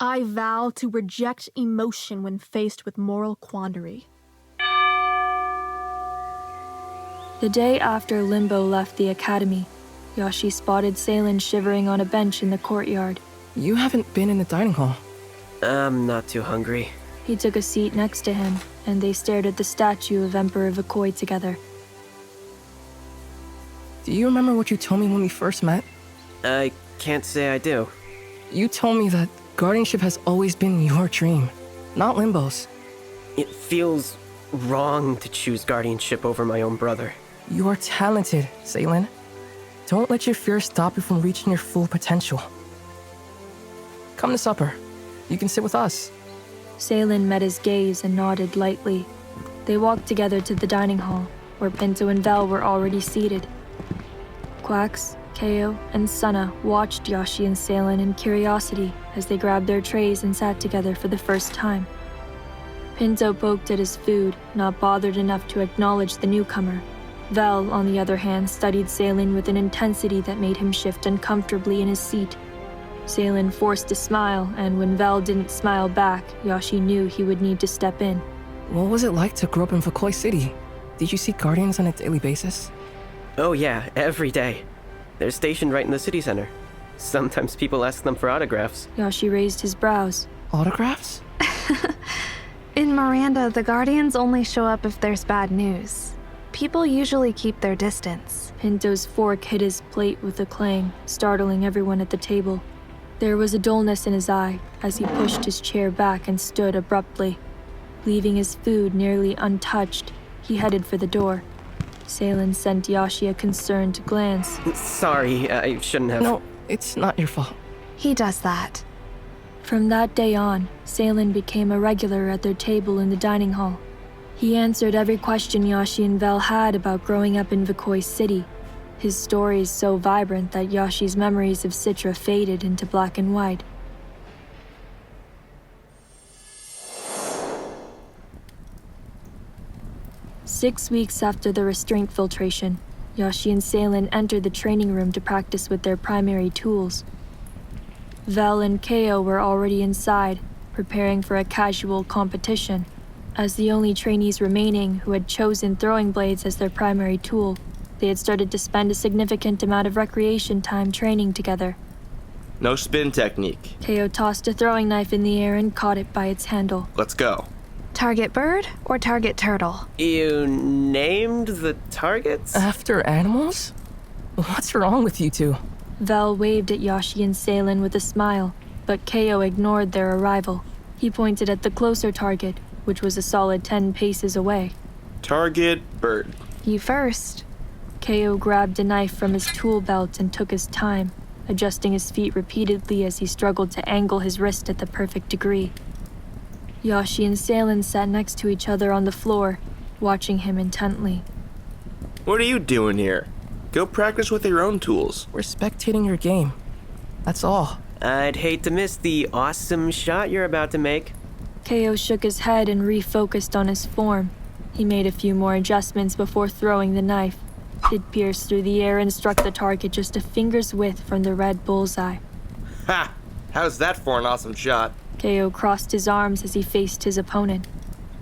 I vow to reject emotion when faced with moral quandary. The day after Limbo left the academy, Yahshi spotted Salen shivering on a bench in the courtyard. You haven't been in the dining hall. I'm not too hungry. He took a seat next to him, and they stared at the statue of Emperor Vakoi together. Do you remember what you told me when we first met? I can't say I do. You told me that guardianship has always been your dream, not Limbo's. It feels wrong to choose guardianship over my own brother. You are talented, Salen. Don't let your fear stop you from reaching your full potential. Come to supper. You can sit with us. Salen met his gaze and nodded lightly. They walked together to the dining hall, where Pinto and VELL were already seated. Quax, KEIYO, and Sunna watched Yahshi and Salen in curiosity as they grabbed their trays and sat together for the first time. Pinto poked at his food, not bothered enough to acknowledge the newcomer. VELL, on the other hand, studied Salen with an intensity that made him shift uncomfortably in his seat. Salen forced a smile, and when VELL didn't smile back, Yahshi knew he would need to step in. What was it like to grow up in Vakoi City? Did you see guardians on a daily basis? Oh yeah, every day. They're stationed right in the city center. Sometimes people ask them for autographs. Yahshi raised his brows. Autographs? In Miranda, the Guardians only show up if there's bad news. People usually keep their distance. Pinto's fork hit his plate with a clang, startling everyone at the table. There was a dullness in his eye as he pushed his chair back and stood abruptly. Leaving his food nearly untouched, he headed for the door. Salen sent Yahshi a concerned glance. Sorry, I shouldn't have. No, it's not your fault. He does that. From that day on, Salen became a regular at their table in the dining hall. He answered every question Yahshi and VELL had about growing up in Vakoi City. His stories so vibrant that Yashi's memories of Citra faded into black and white. Six weeks after the restraint filtration, Yahshi and Salen entered the training room to practice with their primary tools. VELL and KEIYO were already inside, preparing for a casual competition. As the only trainees remaining who had chosen throwing blades as their primary tool, they had started to spend a significant amount of recreation time training together. No spin technique. KEIYO tossed a throwing knife in the air and caught it by its handle. Let's go. Target bird or target turtle? You named the targets? After animals? What's wrong with you two? VELL waved at Yahshi and Salen with a smile, but KEIYO ignored their arrival. He pointed at the closer target, which was a solid 10 paces away. Target bird. You first. KEIYO grabbed a knife from his tool belt and took his time, adjusting his feet repeatedly as he struggled to angle his wrist at the perfect degree. Yahshi and Salen sat next to each other on the floor, watching him intently. What are you doing here? Go practice with your own tools. We're spectating your game. That's all. I'd hate to miss the awesome shot you're about to make. KEIYO shook his head and refocused on his form. He made a few more adjustments before throwing the knife. It pierced through the air and struck the target just a finger's width from the red bullseye. Ha! How's that for an awesome shot? KEIYO crossed his arms as he faced his opponent.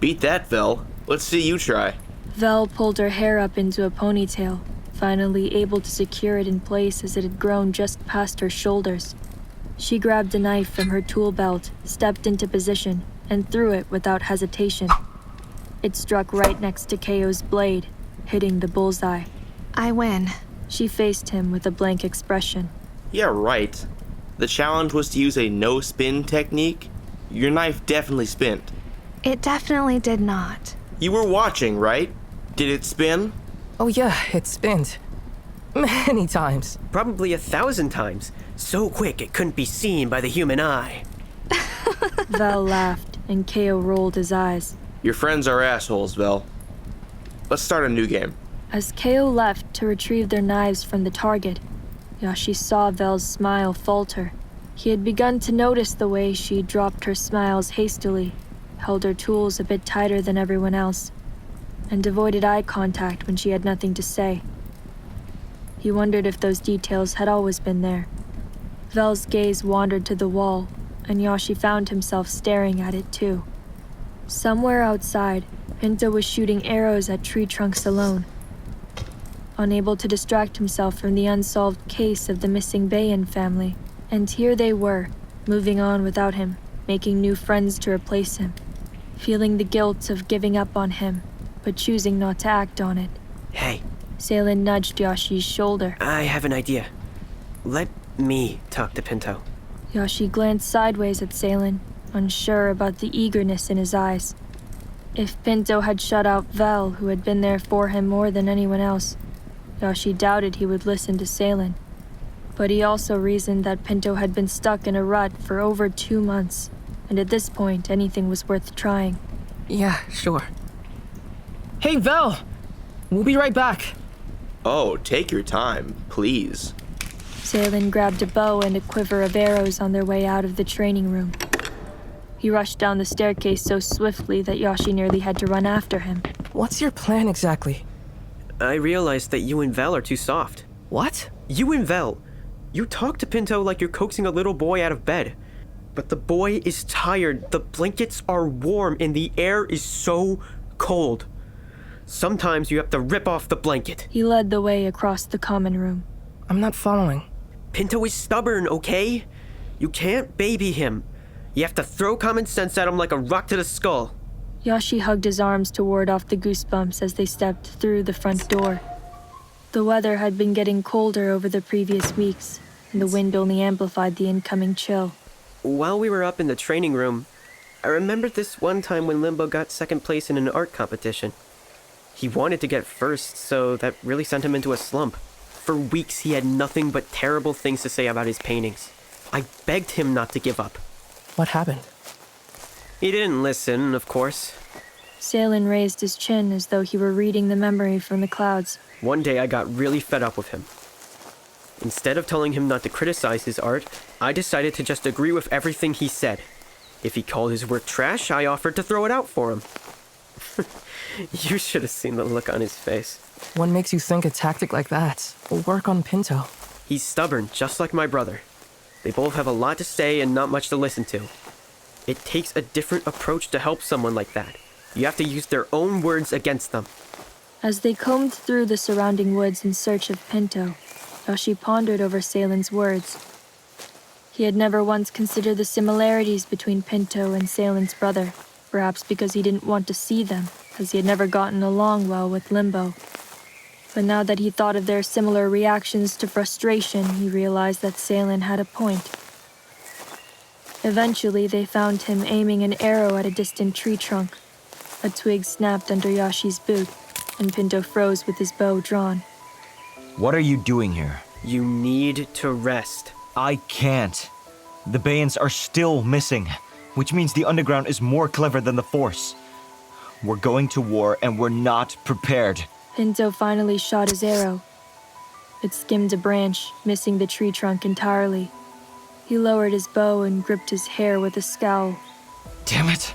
Beat that, VELL. Let's see you try. VELL pulled her hair up into a ponytail, finally able to secure it in place as it had grown just past her shoulders. She grabbed a knife from her tool belt, stepped into position, and threw it without hesitation. It struck right next to KEIYO's blade, hitting the bullseye. I win. She faced him with a blank expression. Yeah, right. The challenge was to use a no-spin technique. Your knife definitely spinned. It definitely did not. You were watching, right? Did it spin? Oh yeah, it spins. Many times. Probably 1,000 times. So quick it couldn't be seen by the human eye. VELL laughed, and KEIYO rolled his eyes. Your friends are assholes, VELL. Let's start a new game. As KEIYO left to retrieve their knives from the target, Yahshi saw VELL's smile falter. He had begun to notice the way she dropped her smiles hastily, held her tools a bit tighter than everyone else, and avoided eye contact when she had nothing to say. He wondered if those details had always been there. VELL's gaze wandered to the wall, and Yahshi found himself staring at it too. Somewhere outside, Pinto was shooting arrows at tree trunks alone. Unable to distract himself from the unsolved case of the missing Bayan family, and here they were, moving on without him, making new friends to replace him, feeling the guilt of giving up on him, but choosing not to act on it. Hey, Salen nudged Yashi's shoulder. I have an idea. Let me talk to Pinto. Yahshi glanced sideways at Salen, unsure about the eagerness in his eyes. If Pinto had shut out VELL, who had been there for him more than anyone else, Yahshi doubted he would listen to Salen. But he also reasoned that Pinto had been stuck in a rut for over 2 months, and at this point, anything was worth trying. Yeah, sure. Hey, VELL! We'll be right back. Oh, take your time, please. Salen grabbed a bow and a quiver of arrows on their way out of the training room. He rushed down the staircase so swiftly that Yahshi nearly had to run after him. What's your plan exactly? I realized that you and VELL are too soft. What? You and VELL. You talk to Pinto like you're coaxing a little boy out of bed. But the boy is tired, the blankets are warm, and the air is so cold. Sometimes you have to rip off the blanket. He led the way across the common room. I'm not following. Pinto is stubborn, okay? You can't baby him. You have to throw common sense at him like a rock to the skull. Yahshi hugged his arms to ward off the goosebumps as they stepped through the front door. The weather had been getting colder over the previous weeks, and the wind only amplified the incoming chill. While we were up in the training room, I remembered this one time when Limbo got second place in an art competition. He wanted to get first, so that really sent him into a slump. For weeks, he had nothing but terrible things to say about his paintings. I begged him not to give up. What happened? He didn't listen, of course. Salen raised his chin as though he were reading the memory from the clouds. One day I got really fed up with him. Instead of telling him not to criticize his art, I decided to just agree with everything he said. If he called his work trash, I offered to throw it out for him. You should have seen the look on his face. What makes you think a tactic like that will work on Pinto? He's stubborn, just like my brother. They both have a lot to say and not much to listen to. It takes a different approach to help someone like that. You have to use their own words against them. As they combed through the surrounding woods in search of Pinto, Yahshi pondered over Salen's words. He had never once considered the similarities between Pinto and Salen's brother, perhaps because he didn't want to see them, as he had never gotten along well with Limbo. But now that he thought of their similar reactions to frustration, he realized that Salen had a point. Eventually, they found him aiming an arrow at a distant tree trunk. A twig snapped under Yashi's boot, and Pinto froze with his bow drawn. What are you doing here? You need to rest. I can't. The Bayans are still missing, which means the Underground is more clever than the Force. We're going to war and we're not prepared. Pinto finally shot his arrow. It skimmed a branch, missing the tree trunk entirely. He lowered his bow and gripped his hair with a scowl. Damn it.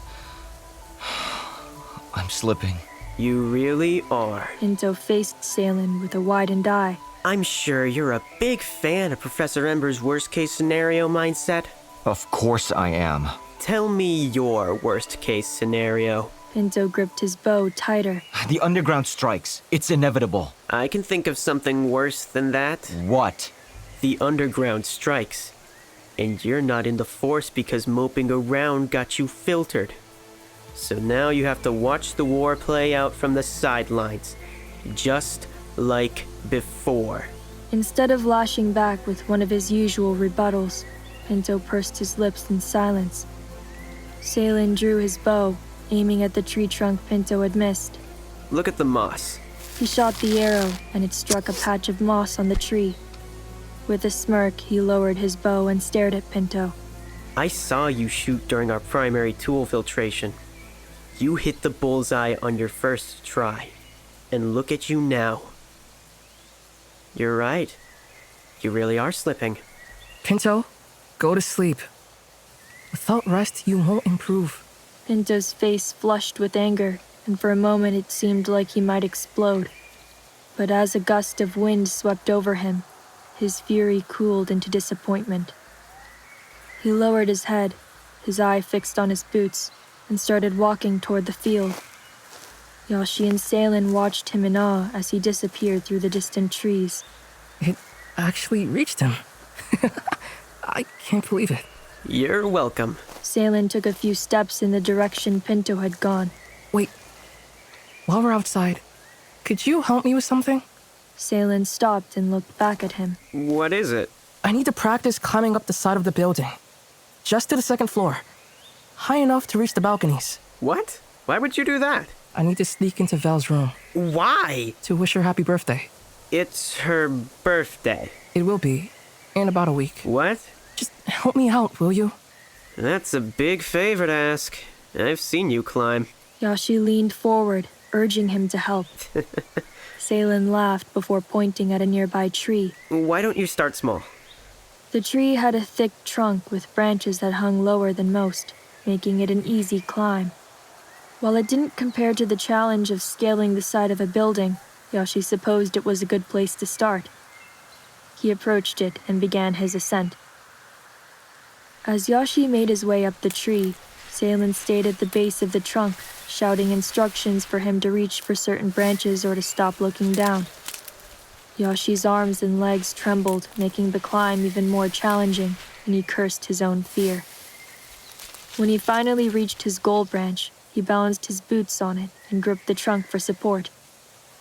I'm slipping. You really are. Pinto faced Salen with a widened eye. I'm sure you're a big fan of Professor Ember's worst-case scenario mindset. Of course I am. Tell me your worst-case scenario. Pinto gripped his bow tighter. The Underground strikes. It's inevitable. I can think of something worse than that. What? The Underground strikes. And you're not in the Force because moping around got you filtered. So now you have to watch the war play out from the sidelines. Just like before. Instead of lashing back with one of his usual rebuttals, Pinto pursed his lips in silence. Salen drew his bow, aiming at the tree trunk Pinto had missed. Look at the moss. He shot the arrow, and it struck a patch of moss on the tree. With a smirk, he lowered his bow and stared at Pinto. I saw you shoot during our primary tool filtration. You hit the bullseye on your first try. And look at you now. You're right. You really are slipping. Pinto, go to sleep. Without rest, you won't improve. Pinto's face flushed with anger, and for a moment it seemed like he might explode. But as a gust of wind swept over him, his fury cooled into disappointment. He lowered his head, his eye fixed on his boots, and started walking toward the field. Yahshi and Salen watched him in awe as he disappeared through the distant trees. It actually reached him. I can't believe it. You're welcome. Salen took a few steps in the direction Pinto had gone. Wait. While we're outside, could you help me with something? Salen stopped and looked back at him. What is it? I need to practice climbing up the side of the building. Just to the second floor. High enough to reach the balconies. What? Why would you do that? I need to sneak into Vel's room. Why? To wish her happy birthday. It's her birthday. It will be. In about a week. What? Just help me out, will you? That's a big favor to ask. I've seen you climb. Yahshi leaned forward, urging him to help. Salen laughed before pointing at a nearby tree. Why don't you start small? The tree had a thick trunk with branches that hung lower than most, making it an easy climb. While it didn't compare to the challenge of scaling the side of a building, Yahshi supposed it was a good place to start. He approached it and began his ascent. As Yahshi made his way up the tree, Salen stayed at the base of the trunk, shouting instructions for him to reach for certain branches or to stop looking down. Yashi's arms and legs trembled, making the climb even more challenging, and he cursed his own fear. When he finally reached his goal branch, he balanced his boots on it and gripped the trunk for support.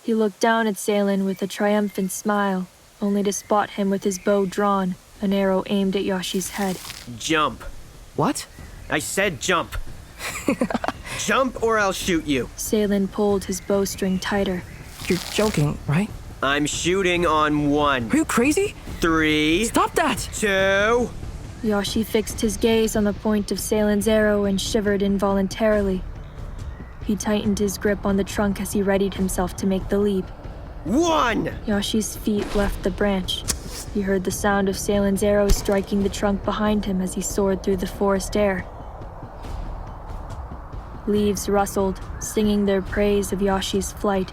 He looked down at Salen with a triumphant smile, only to spot him with his bow drawn, an arrow aimed at Yashi's head. Jump. What? I said jump. Jump or I'll shoot you. Salen pulled his bowstring tighter. You're joking, right? I'm shooting on 1. Are you crazy? 3. Stop that! 2. Yahshi fixed his gaze on the point of Salen's arrow and shivered involuntarily. He tightened his grip on the trunk as he readied himself to make the leap. 1. Yashi's feet left the branch. He heard the sound of Salen's arrow striking the trunk behind him as he soared through the forest air. Leaves rustled, singing their praise of Yashi's flight.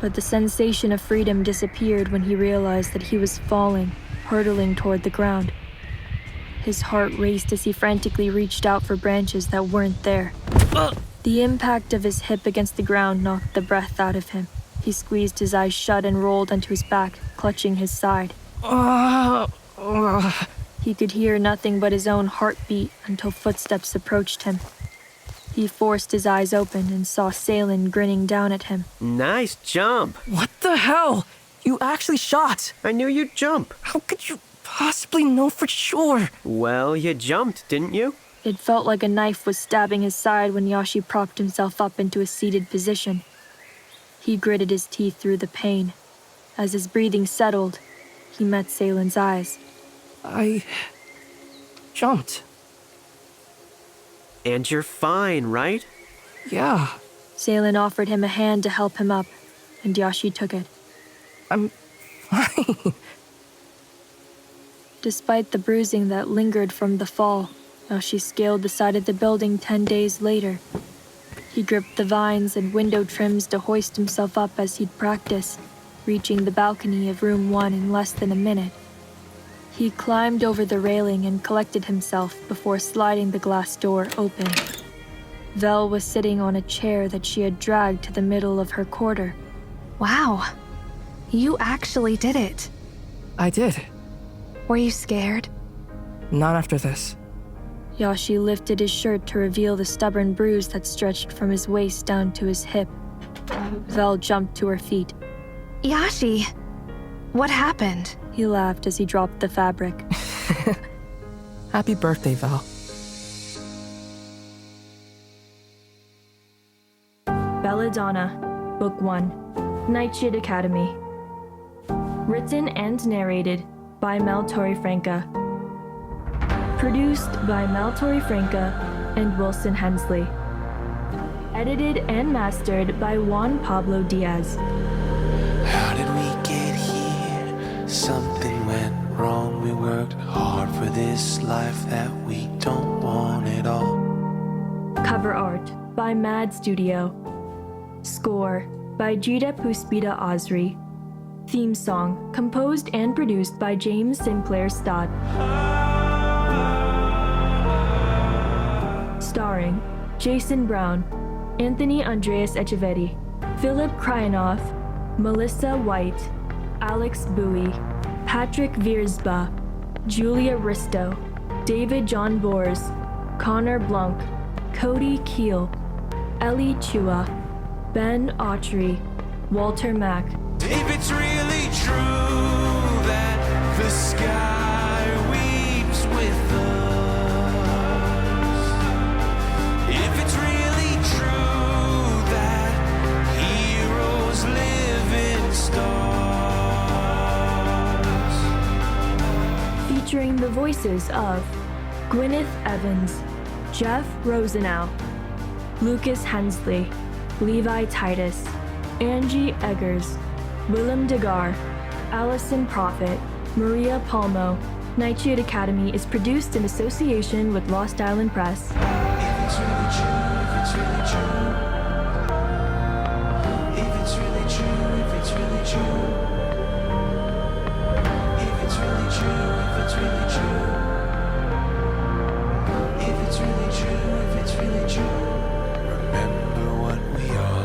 But the sensation of freedom disappeared when he realized that he was falling, hurtling toward the ground. His heart raced as he frantically reached out for branches that weren't there. The impact of his hip against the ground knocked the breath out of him. He squeezed his eyes shut and rolled onto his back, clutching his side. He could hear nothing but his own heartbeat until footsteps approached him. He forced his eyes open and saw Salen grinning down at him. Nice jump. What the hell? You actually shot! I knew you'd jump. How could you possibly know for sure? Well, you jumped, didn't you? It felt like a knife was stabbing his side when Yahshi propped himself up into a seated position. He gritted his teeth through the pain. As his breathing settled, he met Salen's eyes. I jumped. And you're fine, right? Yeah, Salen offered him a hand to help him up, and Yahshi took it. I'm fine. Despite the bruising that lingered from the fall, Yahshi scaled the side of the building 10 days later. He gripped the vines and window trims to hoist himself up as he'd practiced, reaching the balcony of room 1 in less than a minute. He climbed over the railing and collected himself before sliding the glass door open. VELL was sitting on a chair that she had dragged to the middle of her quarter. Wow. You actually did it. I did. Were you scared? Not after this. Yahshi lifted his shirt to reveal the stubborn bruise that stretched from his waist down to his hip. VELL jumped to her feet. Yahshi, what happened? He laughed as he dropped the fabric. Happy birthday, Val. Belladonna, Book 1, Nightshade Academy. Written and narrated by Torrefranca. Produced by Torrefranca and Wilson Hensley. Edited and mastered by Juan Pablo Diaz. How did we get here? Something went wrong. We worked hard for this life that we don't want at all. Cover art by Mad Studio. Score by Gita Puspita Asri. Theme song composed and produced by James Sinclair-Stott. Starring Jason Brown, Anthony Andreas Echeverri, Philip Kryanoff, Melissa White, Alex Bowie, Patrick Viersba, Julia Risto, David John Bors, Connor Blunck, Cody Keel, Ellie Chua, Ben Autry, Walter Mack. If it's really true that the sky weeps with us, if it's really true that heroes live in stars. Featuring the voices of Gwyneth Evans, Jeff Rosenau, Lucas Hensley, Levi Titus, Angie Eggers, Willem Degar, Alison Prophet, Maria Palmo. Nightshade Academy is produced in association with Lost Island Press. If it's really true, if it's really true. If it's really true, if it's really true. If it's really true, if it's really true. If it's really true, if it's really true. Remember what we are.